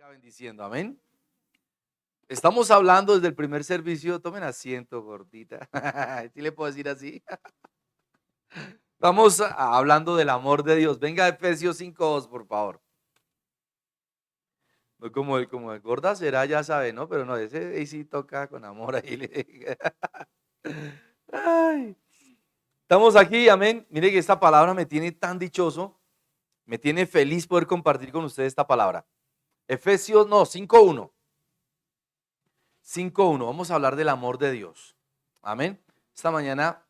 siga bendiciendo, amén. Estamos hablando desde el primer servicio, tomen asiento, gordita. ¿Sí le puedo decir así? Estamos hablando del amor de Dios. Venga, Efesios 5:2, por favor. No como el gorda será, ya sabe, ¿no? Pero no, ese ahí sí toca con amor ahí. Ay, estamos aquí, amén. Mire que esta palabra me tiene tan dichoso, me tiene feliz poder compartir con ustedes esta palabra. Efesios, no, 5:1. 5:1, vamos a hablar del amor de Dios. Amén. Esta mañana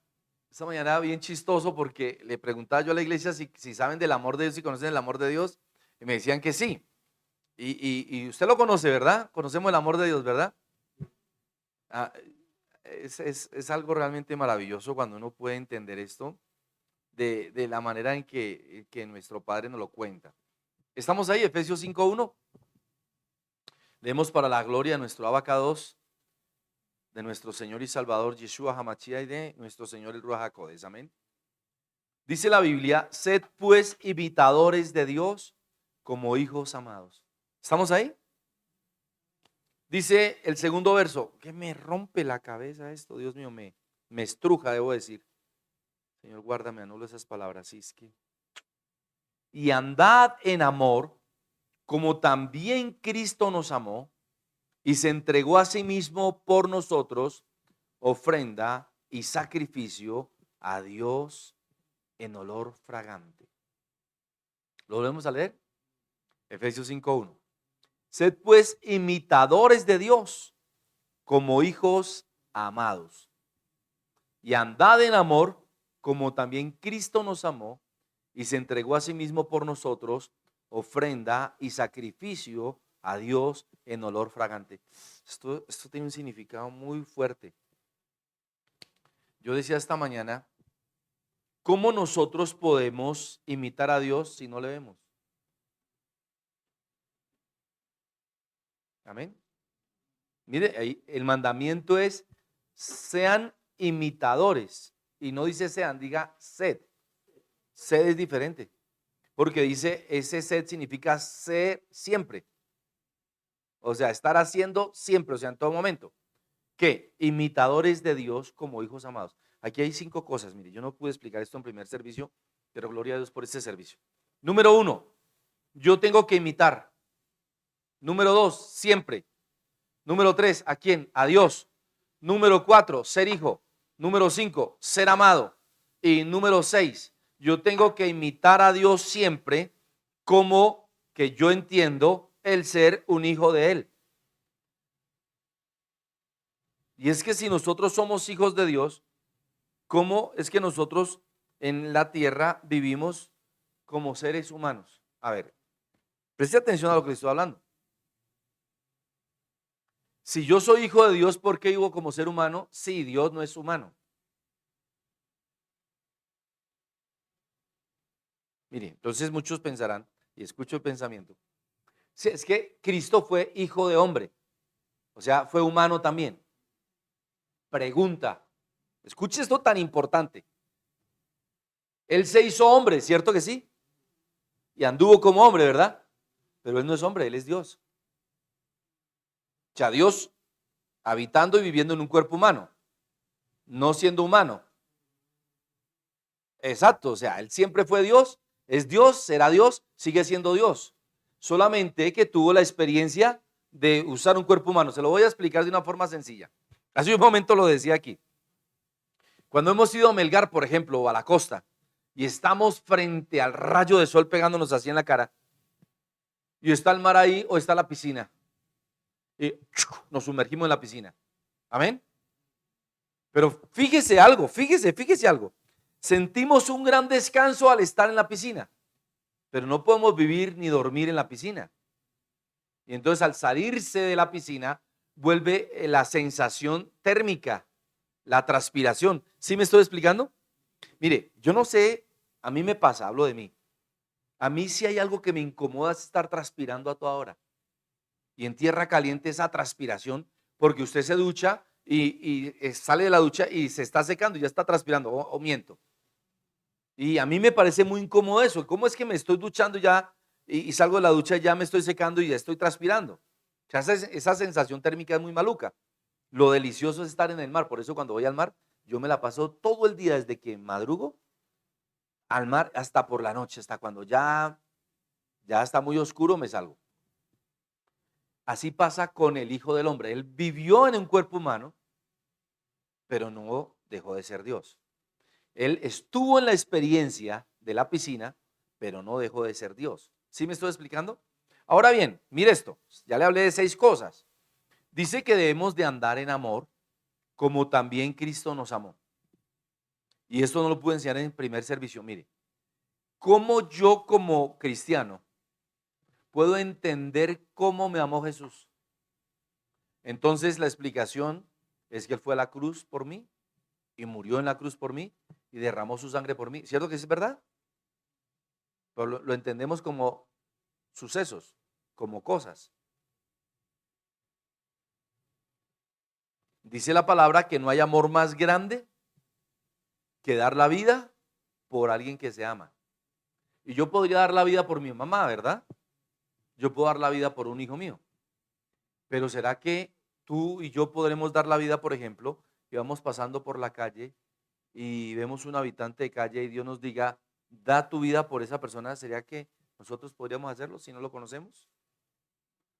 bien chistoso porque le preguntaba yo a la iglesia si saben del amor de Dios, si conocen el amor de Dios, y me decían que sí. Y usted lo conoce, ¿verdad? Conocemos el amor de Dios, ¿verdad? Ah, es algo realmente maravilloso cuando uno puede entender esto de la manera en que nuestro Padre nos lo cuenta. Estamos ahí, Efesios 5:1. Leemos para la gloria de nuestro Abacados, de nuestro Señor y Salvador Yeshua Hamashia y de nuestro Señor el Ruach HaKodesh. Amén. Dice la Biblia: sed pues imitadores de Dios como hijos amados. ¿Estamos ahí? Dice el segundo verso, que me rompe la cabeza esto, Dios mío, me estruja, debo decir. Señor, guárdame, anulo esas palabras. Sí, es que... Y andad en amor, como también Cristo nos amó y se entregó a sí mismo por nosotros, ofrenda y sacrificio a Dios en olor fragante. ¿Lo volvemos a leer? Efesios 5:1. Sed pues imitadores de Dios como hijos amados y andad en amor como también Cristo nos amó y se entregó a sí mismo por nosotros, ofrenda y sacrificio a Dios en olor fragante. Esto tiene un significado muy fuerte. Yo decía esta mañana, ¿cómo nosotros podemos imitar a Dios si no le vemos? Amén. Mire, ahí el mandamiento es: sean imitadores. Y no dice sean, diga sed. Sed es diferente. Porque dice, ese sed significa ser siempre. O sea, estar haciendo siempre, o sea, en todo momento. ¿Qué? Imitadores de Dios como hijos amados. Aquí hay 5 cosas. Mire, yo no pude explicar esto en primer servicio, pero gloria a Dios por este servicio. Número 1, yo tengo que imitar. Número 2, siempre. Número 3, ¿a quién? A Dios. Número 4, ser hijo. Número 5, ser amado. Y número 6, yo tengo que imitar a Dios siempre como que yo entiendo el ser un hijo de Él. Y es que si nosotros somos hijos de Dios, ¿cómo es que nosotros en la tierra vivimos como seres humanos? A ver, preste atención a lo que le estoy hablando. Si yo soy hijo de Dios, ¿por qué vivo como ser humano? Sí, Dios no es humano. Mire, entonces muchos pensarán, y escucho el pensamiento, si es que Cristo fue hijo de hombre, o sea, fue humano también. Pregunta, escuche esto tan importante. Él se hizo hombre, ¿cierto que sí? Y anduvo como hombre, ¿verdad? Pero Él no es hombre, Él es Dios. O sea, Dios habitando y viviendo en un cuerpo humano, no siendo humano. Exacto, o sea, Él siempre fue Dios, es Dios, será Dios, sigue siendo Dios. Solamente que tuvo la experiencia de usar un cuerpo humano. Se lo voy a explicar de una forma sencilla. Hace un momento lo decía aquí. Cuando hemos ido a Melgar, por ejemplo, o a la costa, y estamos frente al rayo de sol pegándonos así en la cara, y está el mar ahí o está la piscina, y nos sumergimos en la piscina. Amén. Pero fíjese algo, fíjese algo. Sentimos un gran descanso al estar en la piscina, pero no podemos vivir ni dormir en la piscina. Y entonces al salirse de la piscina, vuelve la sensación térmica, la transpiración. ¿Sí me estoy explicando? Mire, yo no sé, a mí me pasa, hablo de mí. A mí si hay algo que me incomoda es estar transpirando a toda hora. Y en tierra caliente esa transpiración, porque usted se ducha y sale de la ducha y se está secando y ya está transpirando, o miento. Y a mí me parece muy incómodo eso. ¿Cómo es que me estoy duchando ya? y salgo de la ducha y ya me estoy secando y ya estoy transpirando. O sea, esa sensación térmica es muy maluca. Lo delicioso es estar en el mar. Por eso cuando voy al mar, yo me la paso todo el día desde que madrugo al mar hasta por la noche, hasta cuando ya está muy oscuro, me salgo. Así pasa con el Hijo del Hombre. Él vivió en un cuerpo humano, pero no dejó de ser Dios. Él estuvo en la experiencia de la piscina, pero no dejó de ser Dios. ¿Sí me estoy explicando? Ahora bien, mire esto. Ya le hablé de 6 cosas. Dice que debemos de andar en amor, como también Cristo nos amó. Y esto no lo pude enseñar en el primer servicio. Mire, ¿cómo yo como cristiano puedo entender cómo me amó Jesús? Entonces la explicación es que Él fue a la cruz por mí y murió en la cruz por mí y derramó su sangre por mí. ¿Cierto que es verdad? Pero lo entendemos como sucesos, como cosas. Dice la palabra que no hay amor más grande que dar la vida por alguien que se ama. Y yo podría dar la vida por mi mamá, ¿verdad? Yo puedo dar la vida por un hijo mío. Pero ¿será que tú y yo podremos dar la vida, por ejemplo, que vamos pasando por la calle y vemos un habitante de calle y Dios nos diga, da tu vida por esa persona? ¿Sería que nosotros podríamos hacerlo si no lo conocemos?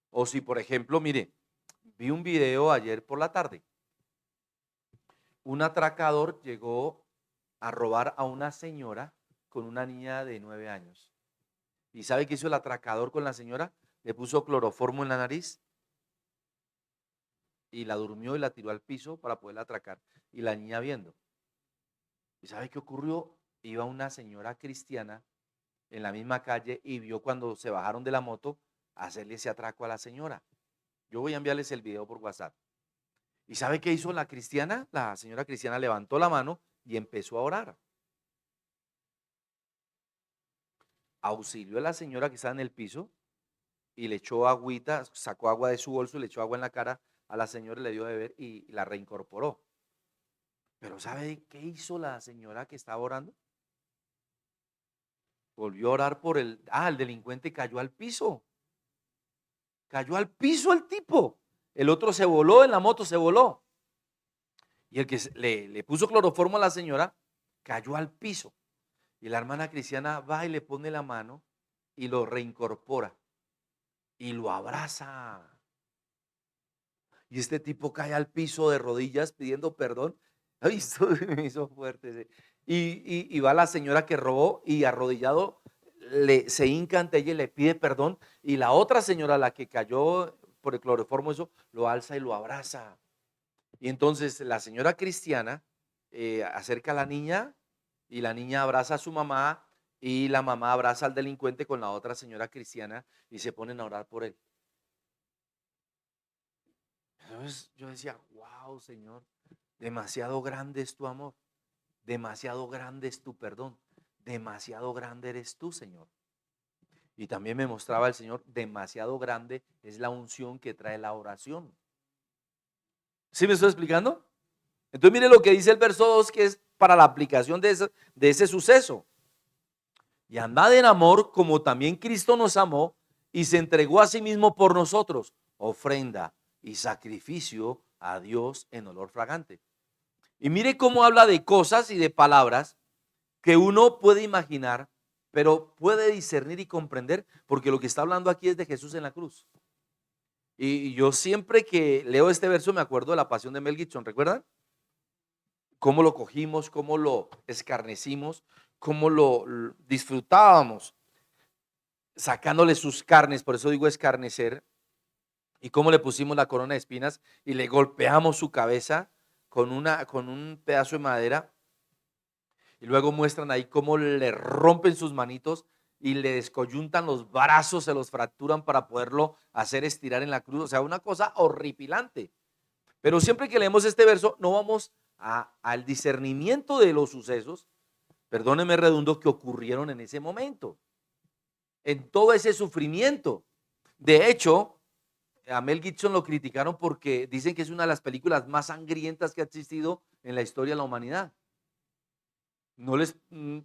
O si, por ejemplo, mire, vi un video ayer por la tarde. Un atracador llegó a robar a una señora con una niña de 9 años. ¿Y sabe qué hizo el atracador con la señora? Le puso cloroformo en la nariz y la durmió y la tiró al piso para poderla atracar. Y la niña viendo. ¿Y sabe qué ocurrió? Iba una señora cristiana en la misma calle y vio cuando se bajaron de la moto hacerle ese atraco a la señora. Yo voy a enviarles el video por WhatsApp. ¿Y sabe qué hizo la cristiana? La señora cristiana levantó la mano y empezó a orar. Auxilió a la señora que estaba en el piso y le echó agüita, sacó agua de su bolso, le echó agua en la cara a la señora, le dio de beber y la reincorporó. Pero ¿sabe qué hizo la señora que estaba orando? Volvió a orar por el delincuente cayó al piso. Cayó al piso el tipo. El otro se voló en la moto, se voló. Y el que le puso cloroformo a la señora cayó al piso. Y la hermana cristiana va y le pone la mano y lo reincorpora y lo abraza. Y este tipo cae al piso de rodillas pidiendo perdón. Ay, esto me hizo fuerte. Y va la señora que robó y arrodillado se hinca ante ella y le pide perdón. Y la otra señora, la que cayó por el cloroformo, eso, lo alza y lo abraza. Y entonces la señora cristiana acerca a la niña y la niña abraza a su mamá y la mamá abraza al delincuente con la otra señora cristiana y se ponen a orar por él. Entonces yo decía, wow, Señor, demasiado grande es tu amor, demasiado grande es tu perdón, demasiado grande eres tú, Señor. Y también me mostraba el Señor, demasiado grande es la unción que trae la oración. ¿Sí me estoy explicando? Entonces mire lo que dice el verso 2, que es para la aplicación de ese suceso. Y andad en amor como también Cristo nos amó y se entregó a sí mismo por nosotros, ofrenda y sacrificio a Dios en olor fragante. Y mire cómo habla de cosas y de palabras que uno puede imaginar, pero puede discernir y comprender, porque lo que está hablando aquí es de Jesús en la cruz. Y yo siempre que leo este verso me acuerdo de la pasión de Mel Gibson, ¿recuerdan? Cómo lo cogimos, cómo lo escarnecimos, cómo lo disfrutábamos, sacándole sus carnes, por eso digo escarnecer, y cómo le pusimos la corona de espinas y le golpeamos su cabeza con un pedazo de madera, y luego muestran ahí cómo le rompen sus manitos y le descoyuntan los brazos, se los fracturan para poderlo hacer estirar en la cruz. O sea, una cosa horripilante. Pero siempre que leemos este verso, no vamos al discernimiento de los sucesos, perdónenme redundo, que ocurrieron en ese momento, en todo ese sufrimiento. De hecho, a Mel Gibson lo criticaron porque dicen que es una de las películas más sangrientas que ha existido en la historia de la humanidad. No les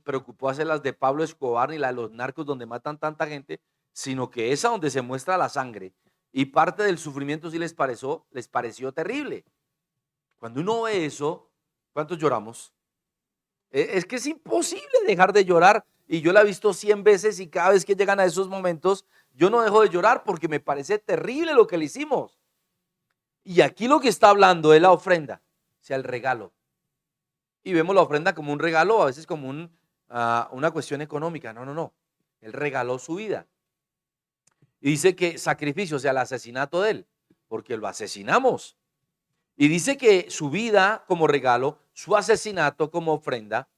preocupó hacer las de Pablo Escobar ni las de los narcos donde matan tanta gente, sino que esa donde se muestra la sangre y parte del sufrimiento sí les pareció terrible. Cuando uno ve eso, ¿cuántos lloramos? Es que es imposible dejar de llorar, y yo la he visto 100 veces y cada vez que llegan a esos momentos, yo no dejo de llorar porque me parece terrible lo que le hicimos. Y aquí lo que está hablando es la ofrenda, o sea, el regalo. Y vemos la ofrenda como un regalo, a veces como una cuestión económica. No, no, no. Él regaló su vida. Y dice que sacrificio, o sea, el asesinato de él, porque lo asesinamos. Y dice que su vida como regalo, su asesinato como ofrenda,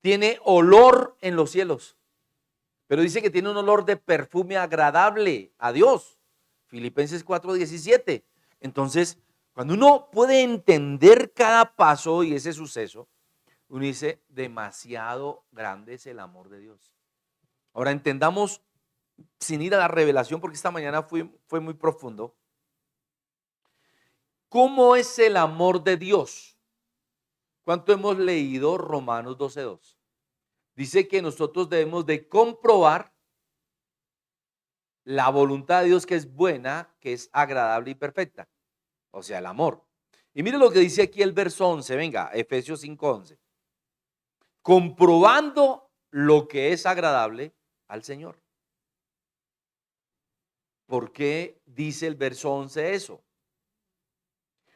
tiene olor en los cielos. Pero dice que tiene un olor de perfume agradable a Dios. Filipenses 4:17. Entonces, cuando uno puede entender cada paso y ese suceso, uno dice, demasiado grande es el amor de Dios. Ahora entendamos, sin ir a la revelación, porque esta mañana fue muy profundo, ¿cómo es el amor de Dios? ¿Cuánto hemos leído Romanos 12:2? Dice que nosotros debemos de comprobar la voluntad de Dios, que es buena, que es agradable y perfecta. O sea, el amor. Y mire lo que dice aquí el verso 11, venga, Efesios 5:11. Comprobando lo que es agradable al Señor. ¿Por qué dice el verso 11 eso?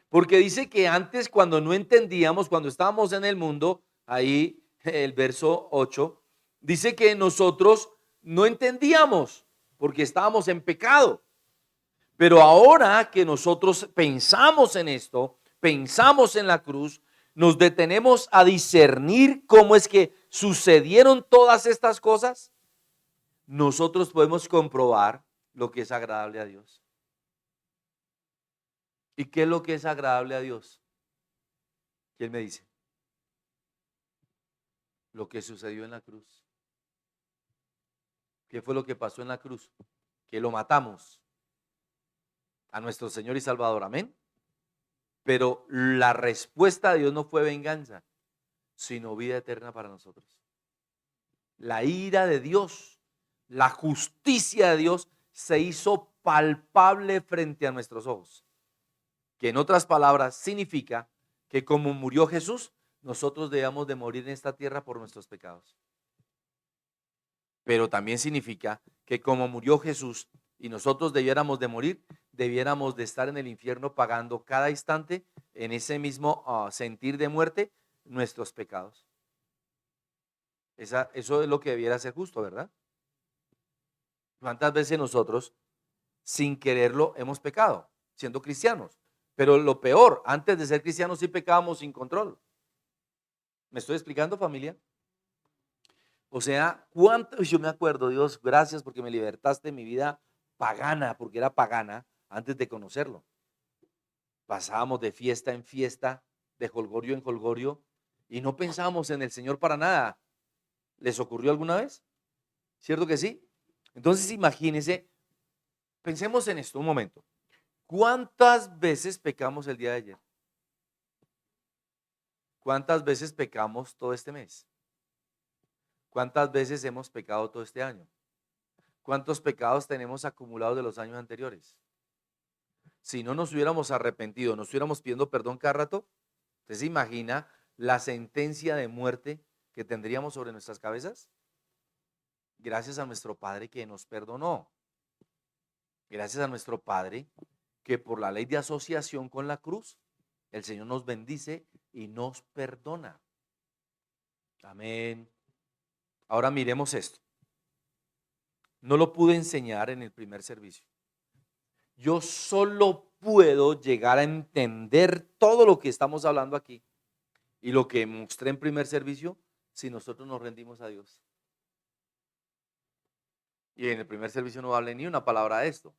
Porque dice que antes, cuando no entendíamos, cuando estábamos en el mundo, ahí el verso 8, dice que nosotros no entendíamos porque estábamos en pecado. Pero ahora que nosotros pensamos en esto, pensamos en la cruz, nos detenemos a discernir cómo es que sucedieron todas estas cosas, nosotros podemos comprobar lo que es agradable a Dios. ¿Y qué es lo que es agradable a Dios? ¿Quién me dice? Lo que sucedió en la cruz. ¿Qué fue lo que pasó en la cruz? Que lo matamos a nuestro Señor y Salvador, amén. Pero la respuesta de Dios no fue venganza, sino vida eterna para nosotros. La ira de Dios, la justicia de Dios se hizo palpable frente a nuestros ojos. Que en otras palabras significa que como murió Jesús, nosotros debíamos de morir en esta tierra por nuestros pecados. Pero también significa que como murió Jesús y nosotros debiéramos de morir, debiéramos de estar en el infierno pagando cada instante en ese mismo sentir de muerte nuestros pecados. Eso es lo que debiera ser justo, ¿verdad? ¿Cuántas veces nosotros, sin quererlo, hemos pecado, siendo cristianos? Pero lo peor, antes de ser cristianos sí pecábamos sin control. ¿Me estoy explicando, familia? O sea, yo me acuerdo, Dios, gracias porque me libertaste de mi vida pagana, porque era pagana antes de conocerlo. Pasábamos de fiesta en fiesta, de jolgorio en jolgorio, y no pensábamos en el Señor para nada. ¿Les ocurrió alguna vez? ¿Cierto que sí? Entonces imagínense, pensemos en esto un momento. ¿Cuántas veces pecamos el día de ayer? ¿Cuántas veces pecamos todo este mes? ¿Cuántas veces hemos pecado todo este año? ¿Cuántos pecados tenemos acumulados de los años anteriores? Si no nos hubiéramos arrepentido, nos hubiéramos pidiendo perdón cada rato, ¿usted se imagina la sentencia de muerte que tendríamos sobre nuestras cabezas? Gracias a nuestro Padre que nos perdonó. Gracias a nuestro Padre que por la ley de asociación con la cruz, el Señor nos bendice y nos perdona. Amén. Ahora miremos esto. No lo pude enseñar en el primer servicio. Yo solo puedo llegar a entender todo lo que estamos hablando aquí y lo que mostré en primer servicio si nosotros nos rendimos a Dios. Y en el primer servicio no hablé ni una palabra de esto.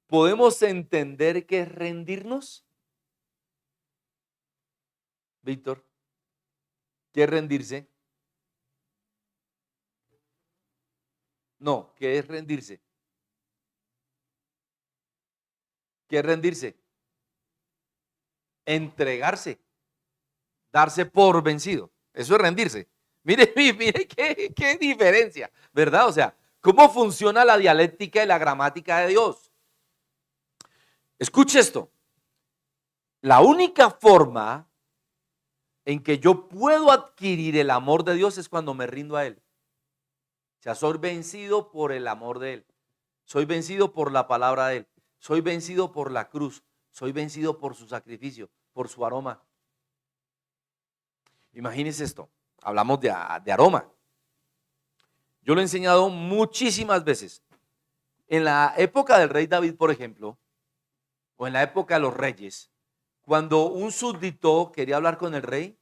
¿Podemos entender qué es rendirnos? Víctor, ¿qué es rendirse? No, ¿qué es rendirse? ¿Qué es rendirse? Entregarse, darse por vencido. Eso es rendirse. Mire, mire qué diferencia, ¿verdad? O sea, ¿Cómo funciona la dialéctica y la gramática de Dios? Escuche esto. La única forma en que yo puedo adquirir el amor de Dios es cuando me rindo a Él. O sea, soy vencido por el amor de Él. Soy vencido por la palabra de Él. Soy vencido por la cruz. Soy vencido por su sacrificio, por su aroma. Imagínense esto. Hablamos de aroma. Yo lo he enseñado muchísimas veces. En la época del rey David, por ejemplo, o en la época de los reyes, cuando un súbdito quería hablar con el rey,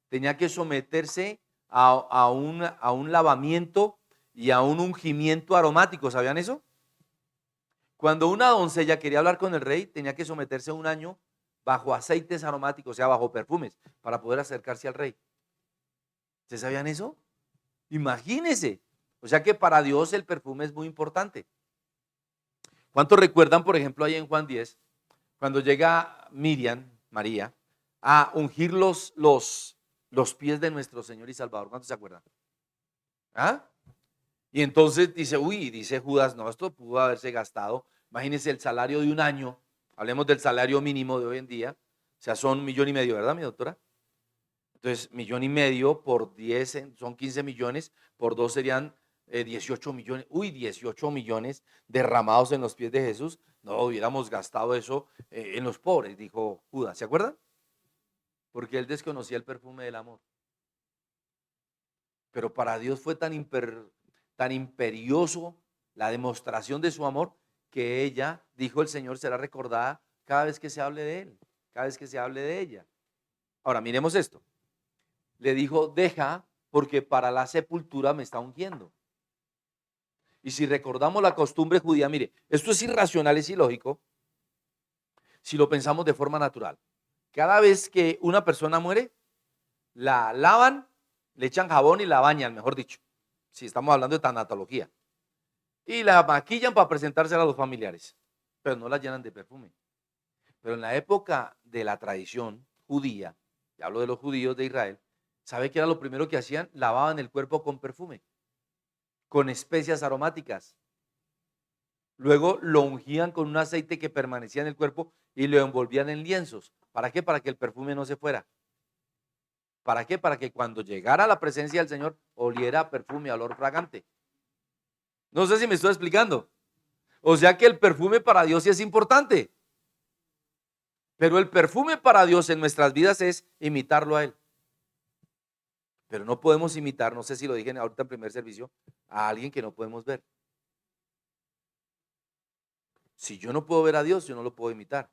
tenía que someterse a un lavamiento y a un ungimiento aromático. ¿Sabían eso? Cuando una doncella quería hablar con el rey, tenía que someterse a un año bajo aceites aromáticos, o sea, bajo perfumes, para poder acercarse al rey. ¿Ustedes sabían eso? Imagínense. O sea que para Dios el perfume es muy importante. ¿Cuántos recuerdan, por ejemplo, ahí en Juan 10, cuando llega Miriam, María, a ungir los pies de nuestro Señor y Salvador? ¿Cuántos se acuerdan? ¿Ah? Y entonces dice, uy, dice Judas, no, esto pudo haberse gastado. Imagínense el salario de un año, hablemos del salario mínimo de hoy en día, o sea, son 1,5 millones, ¿verdad, mi doctora? Entonces, 1,5 millones por 10, son 15 millones, por 2 serían 18 millones. Uy, 18 millones derramados en los pies de Jesús. No hubiéramos gastado eso en los pobres, dijo Judas. ¿Se acuerdan? Porque él desconocía el perfume del amor. Pero para Dios fue tan imperioso la demostración de su amor que ella, dijo el Señor, será recordada cada vez que se hable de él, cada vez que se hable de ella. Ahora, miremos esto. Le dijo, deja, porque para la sepultura me está ungiendo. Y si recordamos la costumbre judía, mire, esto es irracional, es ilógico, si lo pensamos de forma natural. Cada vez que una persona muere, la lavan, le echan jabón y la bañan, mejor dicho, si estamos hablando de tanatología. Y la maquillan para presentársela a los familiares, pero no la llenan de perfume. Pero en la época de la tradición judía, y hablo de los judíos de Israel, ¿sabe qué era lo primero que hacían? Lavaban el cuerpo con perfume, con especias aromáticas. Luego lo ungían con un aceite que permanecía en el cuerpo y lo envolvían en lienzos. ¿Para qué? Para que el perfume no se fuera. ¿Para qué? Para que cuando llegara a la presencia del Señor oliera a perfume, a olor fragante. No sé si me estoy explicando. O sea que el perfume para Dios sí es importante. Pero el perfume para Dios en nuestras vidas es imitarlo a Él. Pero no podemos imitar, no sé si lo dije ahorita en primer servicio, a alguien que no podemos ver. Si yo no puedo ver a Dios, yo no lo puedo imitar.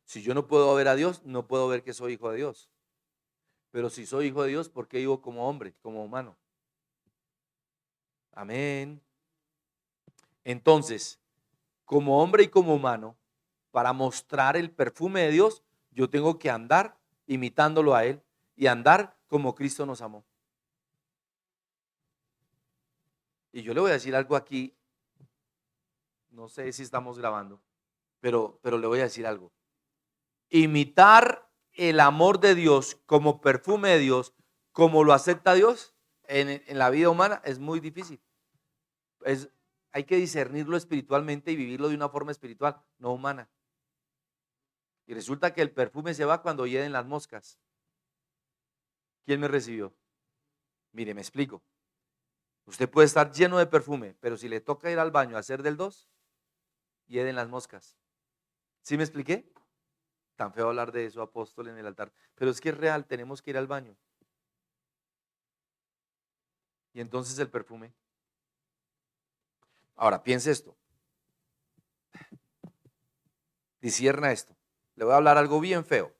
Si yo no puedo ver a Dios, no puedo ver que soy hijo de Dios. Pero si soy hijo de Dios, ¿por qué vivo como hombre, como humano? Amén. Entonces, como hombre y como humano, para mostrar el perfume de Dios, yo tengo que andar imitándolo a Él y andar como Cristo nos amó. Y yo le voy a decir algo aquí, no sé si estamos grabando, pero le voy a decir algo. Imitar el amor de Dios como perfume de Dios, como lo acepta Dios en la vida humana, es muy difícil. Hay que discernirlo espiritualmente y vivirlo de una forma espiritual, no humana. Y resulta que el perfume se va cuando hieden las moscas. ¿Quién me recibió? Mire, me explico. Usted puede estar lleno de perfume, pero si le toca ir al baño a hacer del 2, hieden las moscas. ¿Sí me expliqué? Tan feo hablar de eso, apóstol, en el altar. Pero es que es real, tenemos que ir al baño. Y entonces el perfume. Ahora, piense esto. Discierna esto. Le voy a hablar algo bien feo,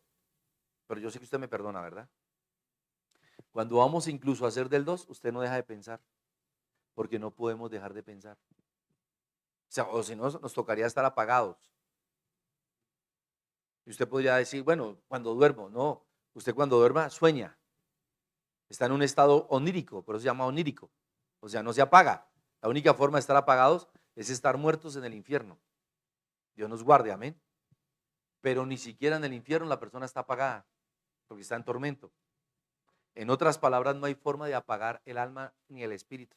pero yo sé que usted me perdona, ¿verdad? Cuando vamos incluso a hacer del 2, usted no deja de pensar, porque no podemos dejar de pensar. O sea, o si no, nos tocaría estar apagados. Y usted podría decir, bueno, cuando duermo, no. Usted cuando duerma sueña. Está en un estado onírico, por eso se llama onírico. O sea, no se apaga. La única forma de estar apagados es estar muertos en el infierno. Dios nos guarde, amén. Pero ni siquiera en el infierno la persona está apagada, porque está en tormento. En otras palabras, no hay forma de apagar el alma ni el espíritu.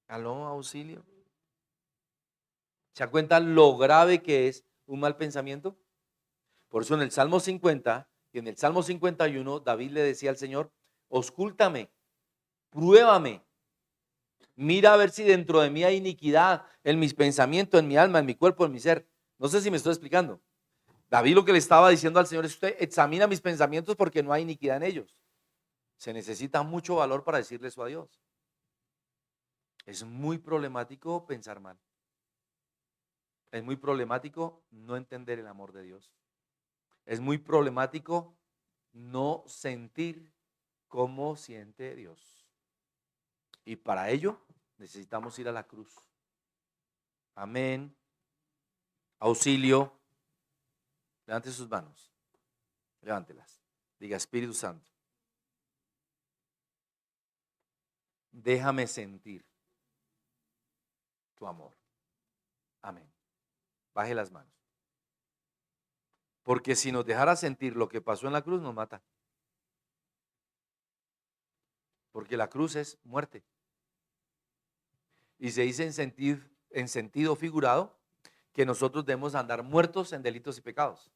Aló, auxilio. ¿Se da cuenta lo grave que es un mal pensamiento? Por eso en el Salmo 50 y en el Salmo 51, David le decía al Señor, auscúltame, pruébame, mira a ver si dentro de mí hay iniquidad en mis pensamientos, en mi alma, en mi cuerpo, en mi ser. No sé si me estoy explicando. David lo que le estaba diciendo al Señor es, usted examina mis pensamientos porque no hay iniquidad en ellos. Se necesita mucho valor para decirle eso a Dios. Es muy problemático pensar mal. Es muy problemático no entender el amor de Dios. Es muy problemático no sentir como siente Dios. Y para ello necesitamos ir a la cruz. Amén. Auxilio. Levante sus manos. Levántelas. Diga, Espíritu Santo, déjame sentir tu amor. Amén. Baje las manos. Porque si nos dejara sentir lo que pasó en la cruz, nos mata. Porque la cruz es muerte. Y se dice en sentido figurado que nosotros debemos andar muertos en delitos y pecados.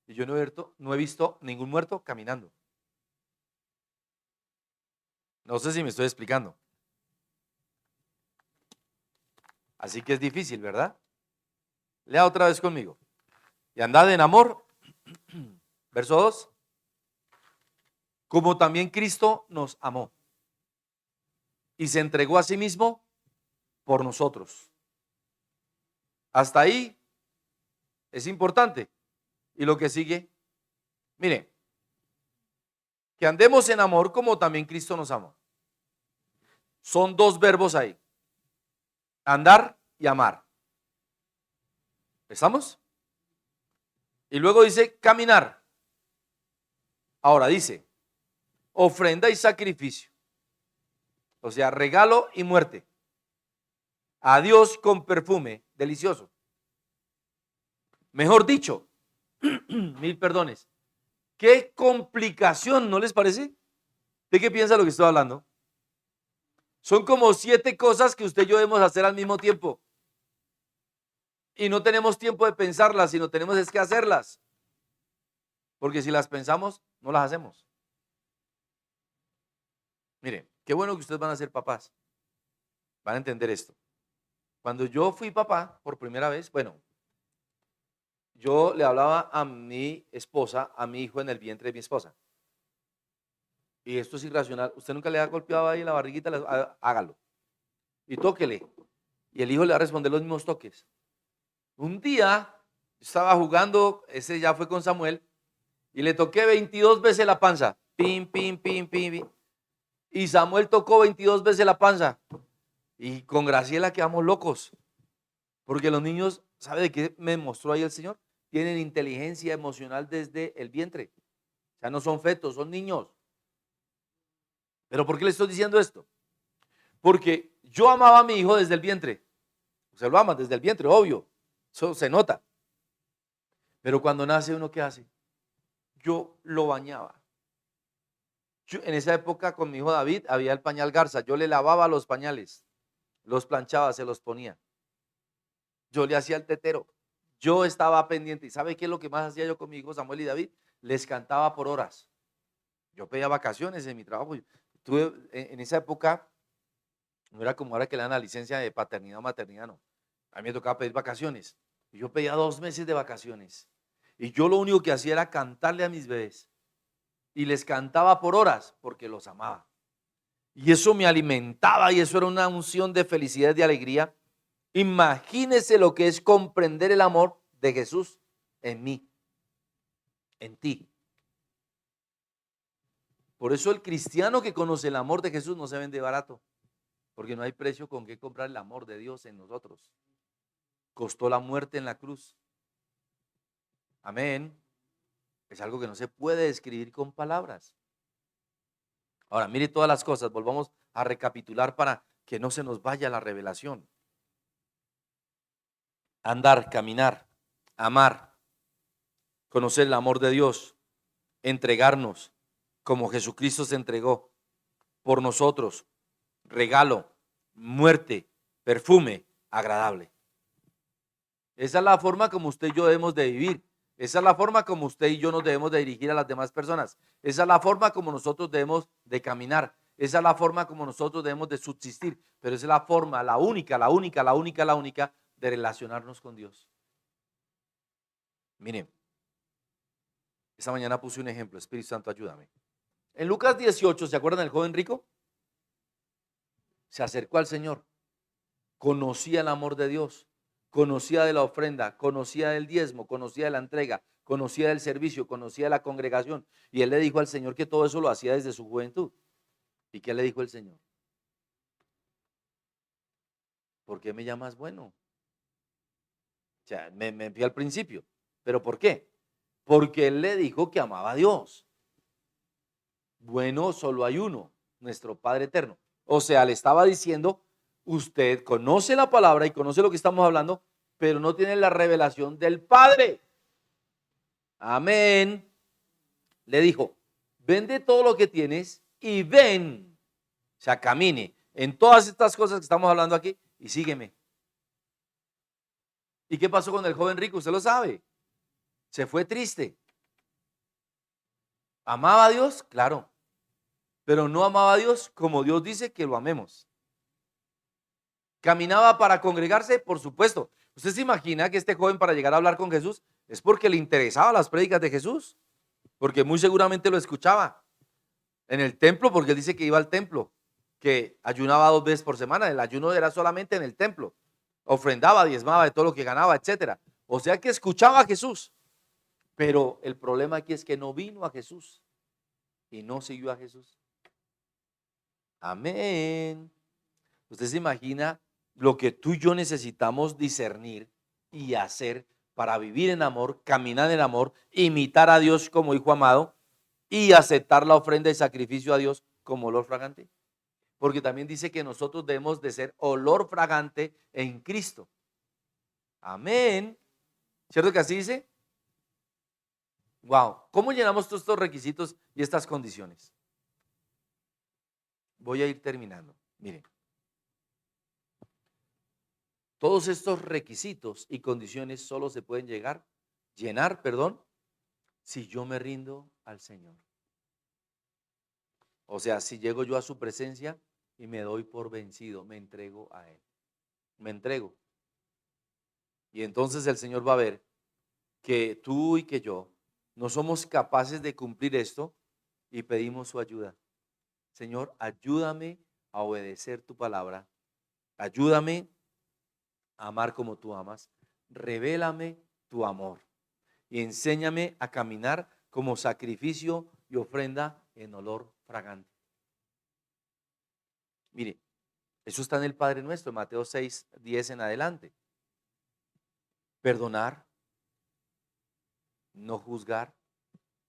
Y yo no he visto ningún muerto caminando. No sé si me estoy explicando. Así que es difícil, ¿verdad? Lea otra vez conmigo. Y andad en amor. Verso 2. Como también Cristo nos amó y se entregó a sí mismo por nosotros. Hasta ahí es importante. Y lo que sigue, mire, que andemos en amor como también Cristo nos amó. Son dos verbos ahí. Andar y amar. ¿Estamos? Y luego dice caminar. Ahora dice ofrenda y sacrificio. O sea, regalo y muerte. A Dios con perfume delicioso. Mejor dicho, mil perdones. Qué complicación, ¿no les parece? ¿De qué piensa lo que estoy hablando? Son como 7 cosas que usted y yo debemos hacer al mismo tiempo. Y no tenemos tiempo de pensarlas, sino tenemos es que hacerlas. Porque si las pensamos, no las hacemos. Mire, qué bueno que ustedes van a ser papás. Van a entender esto. Cuando yo fui papá por primera vez, bueno, yo le hablaba a mi esposa, a mi hijo en el vientre de mi esposa. Y esto es irracional. Usted nunca le ha golpeado ahí en la barriguita, hágalo. Y tóquele. Y el hijo le va a responder los mismos toques. Un día estaba jugando, ese ya fue con Samuel, y le toqué 22 veces la panza. Pim, pim, pim, pim, pim. Y Samuel tocó 22 veces la panza. Y con Graciela quedamos locos. Porque los niños, ¿sabe de qué me mostró ahí el Señor? Tienen inteligencia emocional desde el vientre. O sea, no son fetos, son niños. ¿Pero por qué le estoy diciendo esto? Porque yo amaba a mi hijo desde el vientre. Se lo ama desde el vientre, obvio. Eso se nota. Pero cuando nace uno, ¿qué hace? Yo lo bañaba. En esa época con mi hijo David había el pañal Garza. Yo le lavaba los pañales, los planchaba, se los ponía. Yo le hacía el tetero. Yo estaba pendiente. ¿Y sabe qué es lo que más hacía yo con mi hijo Samuel y David? Les cantaba por horas. Yo pedía vacaciones en mi trabajo. Tuve, en esa época, no era como ahora que le dan la licencia de paternidad o maternidad, no. A mí me tocaba pedir vacaciones. Y yo pedía 2 meses de vacaciones. Y yo lo único que hacía era cantarle a mis bebés. Y les cantaba por horas porque los amaba. Y eso me alimentaba y eso era una unción de felicidad y de alegría. Imagínese lo que es comprender el amor de Jesús en mí, en ti. Por eso el cristiano que conoce el amor de Jesús no se vende barato, porque no hay precio con que comprar el amor de Dios en nosotros. Costó la muerte en la cruz. Amén. Es algo que no se puede describir con palabras. Ahora, mire todas las cosas, volvamos a recapitular para que no se nos vaya la revelación. Andar, caminar, amar, conocer el amor de Dios, entregarnos como Jesucristo se entregó por nosotros, regalo, muerte, perfume agradable. Esa es la forma como usted y yo debemos de vivir. Esa es la forma como usted y yo nos debemos de dirigir a las demás personas. Esa es la forma como nosotros debemos de caminar. Esa es la forma como nosotros debemos de subsistir. Pero esa es la forma, la única de relacionarnos con Dios. Miren, esta mañana puse un ejemplo. Espíritu Santo, ayúdame. En Lucas 18, ¿se acuerdan del joven rico? Se acercó al Señor. Conocía el amor de Dios. Conocía de la ofrenda, conocía del diezmo, conocía de la entrega, conocía del servicio, conocía de la congregación. Y él le dijo al Señor que todo eso lo hacía desde su juventud. ¿Y qué le dijo el Señor? ¿Por qué me llamas bueno? O sea, me fui al principio. ¿Pero por qué? Porque él le dijo que amaba a Dios. Bueno, solo hay uno, nuestro Padre eterno. O sea, le estaba diciendo, usted conoce la palabra y conoce lo que estamos hablando, pero no tiene la revelación del Padre. Amén. Le dijo, vende todo lo que tienes y ven, o sea, camine en todas estas cosas que estamos hablando aquí y sígueme. ¿Y qué pasó con el joven rico? Usted lo sabe. Se fue triste. ¿Amaba a Dios? Claro. Pero no amaba a Dios como Dios dice que lo amemos. ¿Caminaba para congregarse? Por supuesto. ¿Usted se imagina que este joven para llegar a hablar con Jesús es porque le interesaban las prédicas de Jesús? Porque muy seguramente lo escuchaba en el templo, porque él dice que iba al templo, que ayunaba 2 veces por semana. El ayuno era solamente en el templo. Ofrendaba, diezmaba de todo lo que ganaba, etcétera. O sea que escuchaba a Jesús. Pero el problema aquí es que no vino a Jesús y no siguió a Jesús. Amén. Usted se imagina lo que tú y yo necesitamos discernir y hacer para vivir en amor, caminar en amor, imitar a Dios como hijo amado y aceptar la ofrenda y sacrificio a Dios como olor fragante. Porque también dice que nosotros debemos de ser olor fragante en Cristo. Amén. ¿Cierto que así dice? Wow. ¿Cómo llenamos todos estos requisitos y estas condiciones? Voy a ir terminando. Miren. Todos estos requisitos y condiciones solo se pueden llenar, si yo me rindo al Señor. O sea, si llego yo a su presencia y me doy por vencido, me entrego a Él. Me entrego. Y entonces el Señor va a ver que tú y que yo no somos capaces de cumplir esto y pedimos su ayuda. Señor, ayúdame a obedecer tu palabra. Ayúdame a amar como tú amas. Revélame tu amor y enséñame a caminar como sacrificio y ofrenda en olor fragante. Mire, eso está en el Padre Nuestro, Mateo 6, 10 en adelante. Perdonar, no juzgar,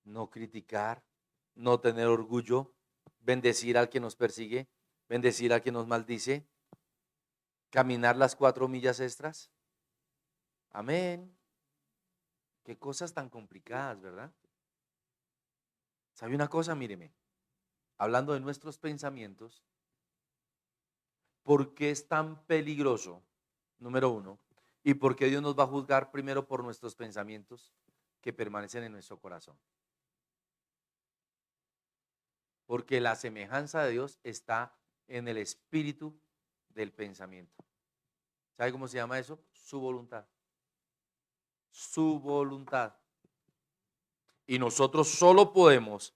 no criticar, no tener orgullo, bendecir al que nos persigue, bendecir al que nos maldice, caminar las 4 millas extras. Amén. Qué cosas tan complicadas, ¿verdad? ¿Sabe una cosa? Míreme, hablando de nuestros pensamientos, ¿por qué es tan peligroso? Número 1, ¿y por qué Dios nos va a juzgar primero por nuestros pensamientos que permanecen en nuestro corazón? Porque la semejanza de Dios está en el espíritu del pensamiento. ¿Sabe cómo se llama eso? Su voluntad. Su voluntad. Y nosotros solo podemos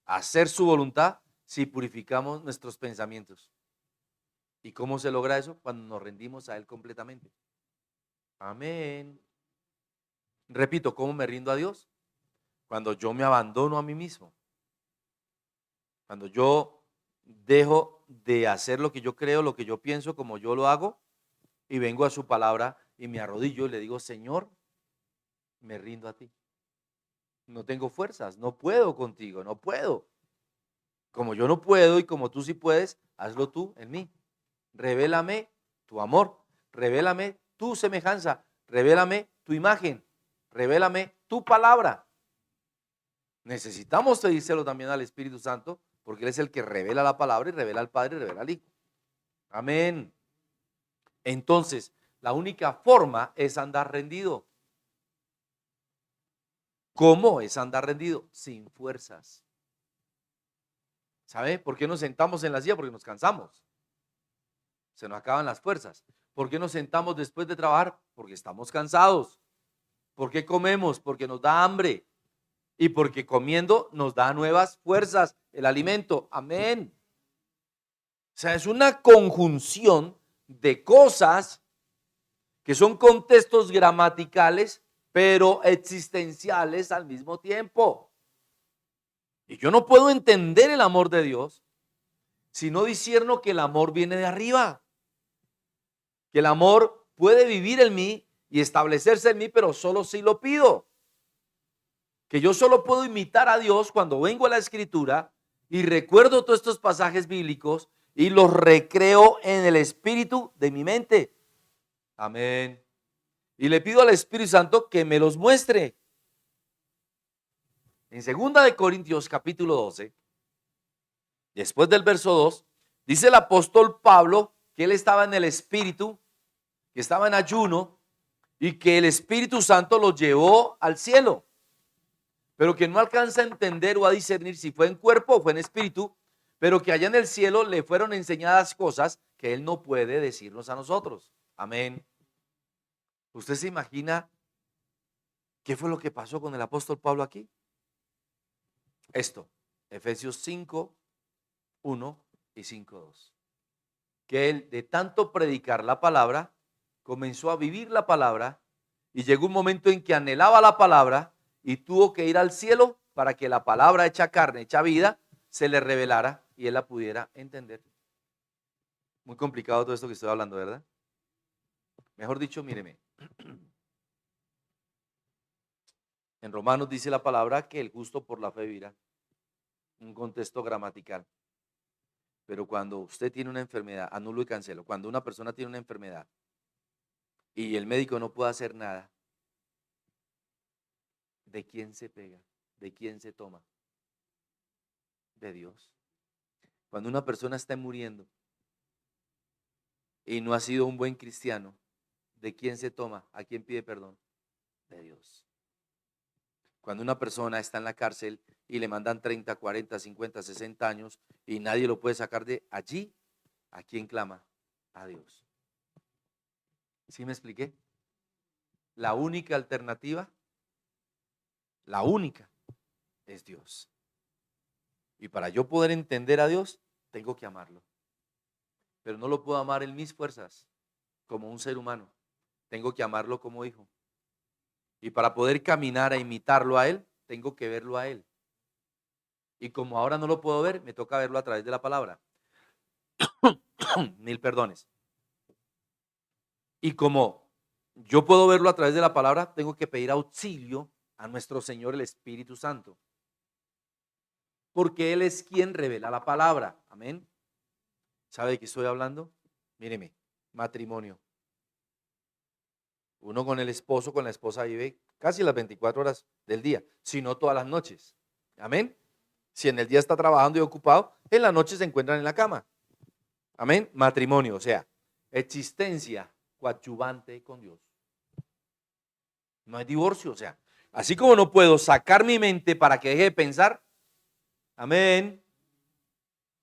hacer su voluntad si purificamos nuestros pensamientos. ¿Y cómo se logra eso? Cuando nos rendimos a Él completamente. Amén. Repito, ¿cómo me rindo a Dios? Cuando yo me abandono a mí mismo. Cuando yo dejo de hacer lo que yo creo, lo que yo pienso, como yo lo hago, y vengo a su palabra y me arrodillo y le digo, Señor, me rindo a ti. No tengo fuerzas, no puedo contigo, no puedo. Como yo no puedo y como tú sí puedes, hazlo tú en mí. Revélame tu amor, revélame tu semejanza, revélame tu imagen, revélame tu palabra. Necesitamos pedírselo también al Espíritu Santo, porque Él es el que revela la palabra y revela al Padre y revela al Hijo. Amén. Entonces, la única forma es andar rendido. ¿Cómo es andar rendido? Sin fuerzas. ¿Sabe por qué nos sentamos en la silla? Porque nos cansamos. Se nos acaban las fuerzas. ¿Por qué nos sentamos después de trabajar? Porque estamos cansados. ¿Por qué comemos? Porque nos da hambre. Y porque comiendo nos da nuevas fuerzas, el alimento. Amén. O sea, es una conjunción de cosas que son contextos gramaticales, pero existenciales al mismo tiempo. Y yo no puedo entender el amor de Dios si no discierno que el amor viene de arriba, que el amor puede vivir en mí y establecerse en mí, pero solo si lo pido. Que yo solo puedo imitar a Dios cuando vengo a la Escritura y recuerdo todos estos pasajes bíblicos y los recreo en el espíritu de mi mente. Amén. Y le pido al Espíritu Santo que me los muestre. En 2 capítulo 12, después del verso 2, dice el apóstol Pablo que él estaba en el espíritu, que estaba en ayuno y que el Espíritu Santo lo llevó al cielo, pero que no alcanza a entender o a discernir si fue en cuerpo o fue en espíritu, pero que allá en el cielo le fueron enseñadas cosas que él no puede decirnos a nosotros. Amén. ¿Usted se imagina qué fue lo que pasó con el apóstol Pablo aquí? Esto, Efesios 5, 1 y 5, 2. Que él, de tanto predicar la palabra, comenzó a vivir la palabra y llegó un momento en que anhelaba la palabra y tuvo que ir al cielo para que la palabra hecha carne, hecha vida, se le revelara y él la pudiera entender. Muy complicado todo esto que estoy hablando, ¿verdad? Mejor dicho, míreme. En Romanos dice la palabra que el justo por la fe vivirá. Un contexto gramatical. Pero cuando usted tiene una enfermedad, anulo y cancelo. Cuando una persona tiene una enfermedad y el médico no puede hacer nada, ¿de quién se pega? ¿De quién se toma? De Dios. Cuando una persona está muriendo y no ha sido un buen cristiano, ¿de quién se toma? ¿A quién pide perdón? De Dios. Cuando una persona está en la cárcel y le mandan 30, 40, 50, 60 años y nadie lo puede sacar de allí, ¿a quién clama? A Dios. ¿Sí me expliqué? La única alternativa, la única, es Dios. Y para yo poder entender a Dios, tengo que amarlo. Pero no lo puedo amar en mis fuerzas, como un ser humano. Tengo que amarlo como hijo. Y para poder caminar a imitarlo a Él, tengo que verlo a Él. Y como ahora no lo puedo ver, me toca verlo a través de la palabra. Mil perdones. Y como yo puedo verlo a través de la palabra, tengo que pedir auxilio a nuestro Señor el Espíritu Santo. Porque Él es quien revela la palabra. Amén. ¿Sabe de qué estoy hablando? Míreme, matrimonio. Uno con el esposo, con la esposa vive casi las 24 horas del día, si no todas las noches. Amén. Si en el día está trabajando y ocupado, en la noche se encuentran en la cama. Amén. Matrimonio, o sea, existencia coadyuvante con Dios. No hay divorcio, o sea, así como no puedo sacar mi mente para que deje de pensar, amén.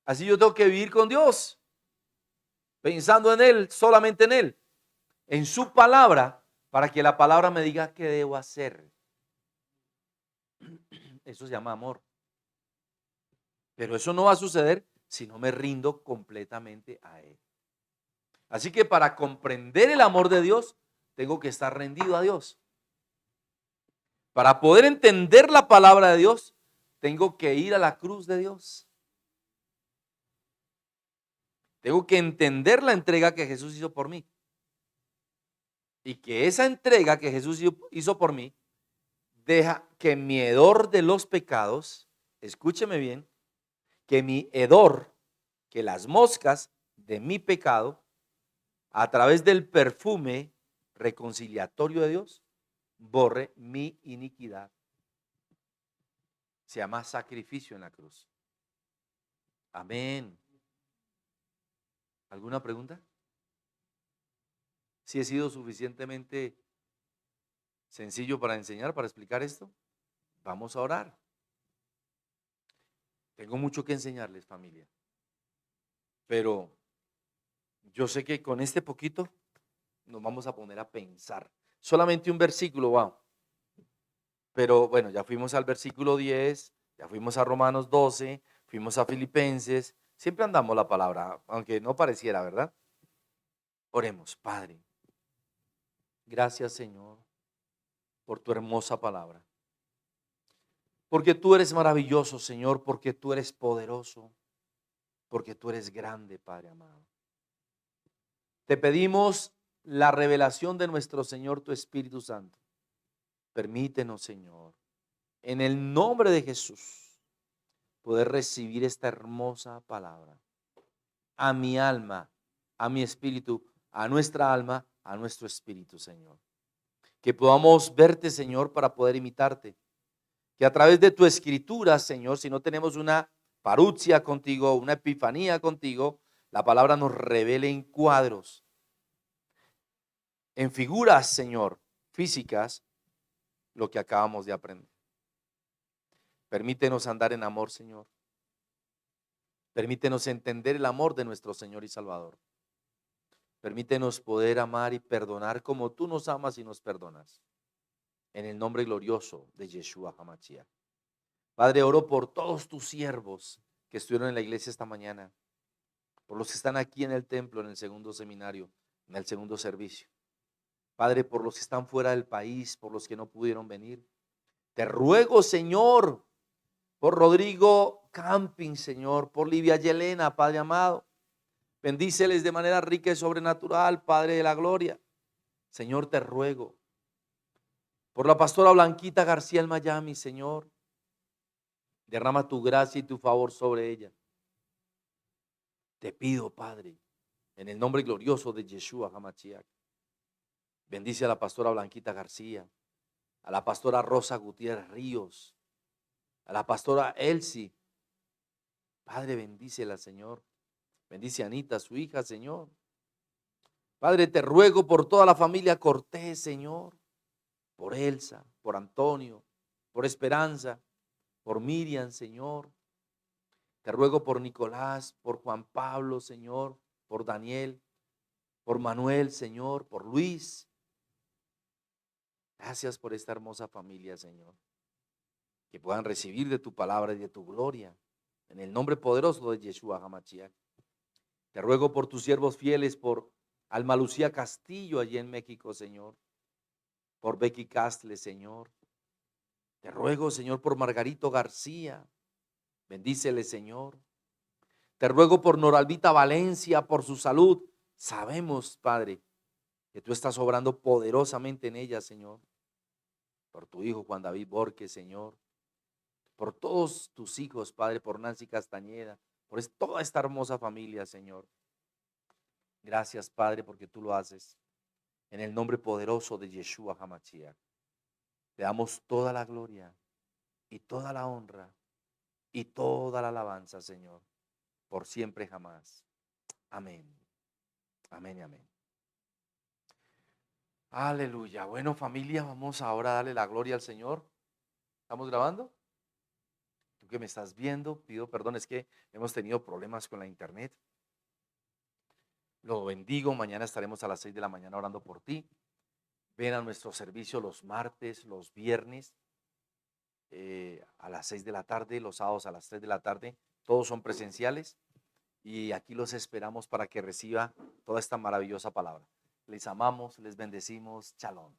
Así yo tengo que vivir con Dios, pensando en Él, solamente en Él, en su palabra, para que la palabra me diga qué debo hacer. Eso se llama amor. Pero eso no va a suceder si no me rindo completamente a Él. Así que para comprender el amor de Dios, tengo que estar rendido a Dios. Para poder entender la palabra de Dios, tengo que ir a la cruz de Dios. Tengo que entender la entrega que Jesús hizo por mí. Y que esa entrega que Jesús hizo por mí, deja que mi hedor de los pecados, escúcheme bien, que mi hedor, que las moscas de mi pecado, a través del perfume reconciliatorio de Dios, borre mi iniquidad. Se llama sacrificio en la cruz. Amén. ¿Alguna pregunta? ¿Sí he sido suficientemente sencillo para enseñar, para explicar esto? Vamos a orar. Tengo mucho que enseñarles, familia. Pero yo sé que con este poquito nos vamos a poner a pensar. Solamente un versículo, va. Pero bueno, ya fuimos al versículo 10, ya fuimos a Romanos 12, fuimos a Filipenses. Siempre andamos la palabra, aunque no pareciera, ¿verdad? Oremos, Padre. Gracias, Señor, por tu hermosa palabra. Porque tú eres maravilloso, Señor, porque tú eres poderoso, porque tú eres grande, Padre amado. Te pedimos la revelación de nuestro Señor, tu Espíritu Santo. Permítenos, Señor, en el nombre de Jesús, poder recibir esta hermosa palabra a mi alma, a mi espíritu, a nuestra alma, a nuestro espíritu, Señor. Que podamos verte, Señor, para poder imitarte. Que a través de tu escritura, Señor, si no tenemos una parucia contigo, una epifanía contigo, la palabra nos revele en cuadros, en figuras, Señor, físicas, lo que acabamos de aprender. Permítenos andar en amor, Señor. Permítenos entender el amor de nuestro Señor y Salvador. Permítenos poder amar y perdonar como tú nos amas y nos perdonas. En el nombre glorioso de Yeshua HaMashiach. Padre, oro por todos tus siervos que estuvieron en la iglesia esta mañana, por los que están aquí en el templo, en el segundo seminario, en el segundo servicio. Padre, por los que están fuera del país, por los que no pudieron venir. Te ruego, Señor, por Rodrigo Camping, Señor, por Livia Yelena, Padre amado. Bendíceles de manera rica y sobrenatural, Padre de la gloria. Señor, te ruego por la pastora Blanquita García en Miami, Señor. Derrama tu gracia y tu favor sobre ella. Te pido, Padre, en el nombre glorioso de Yeshua HaMashiach. Bendice a la pastora Blanquita García, a la pastora Rosa Gutiérrez Ríos, a la pastora Elsie. Padre, bendícela, Señor. Bendice a Anita, su hija, Señor. Padre, te ruego por toda la familia Cortés, Señor. Por Elsa, por Antonio, por Esperanza, por Miriam, Señor. Te ruego por Nicolás, por Juan Pablo, Señor, por Daniel, por Manuel, Señor, por Luis. Gracias por esta hermosa familia, Señor. Que puedan recibir de tu palabra y de tu gloria. En el nombre poderoso de Yeshua HaMashiach. Te ruego por tus siervos fieles, por Alma Lucía Castillo allí en México, Señor. Por Becky Castle, Señor. Te ruego, Señor, por Margarito García. Bendícele, Señor. Te ruego por Noralvita Valencia, por su salud. Sabemos, Padre, que tú estás obrando poderosamente en ella, Señor. Por tu hijo Juan David Borges, Señor. Por todos tus hijos, Padre, por Nancy Castañeda, por toda esta hermosa familia, Señor. Gracias, Padre, porque tú lo haces. En el nombre poderoso de Yeshua HaMashiach. Te damos toda la gloria y toda la honra y toda la alabanza, Señor, por siempre jamás. Amén. Amén y amén. Aleluya. Bueno, familia, vamos ahora a darle la gloria al Señor. ¿Estamos grabando? Tú que me estás viendo, pido perdón, es que hemos tenido problemas con la internet. Lo bendigo, mañana estaremos a las 6 de la mañana orando por ti. Ven a nuestro servicio los martes, los viernes, a las 6 de la tarde, los sábados a las 3 de la tarde. Todos son presenciales y aquí los esperamos para que reciba toda esta maravillosa palabra. Les amamos, les bendecimos. Shalom.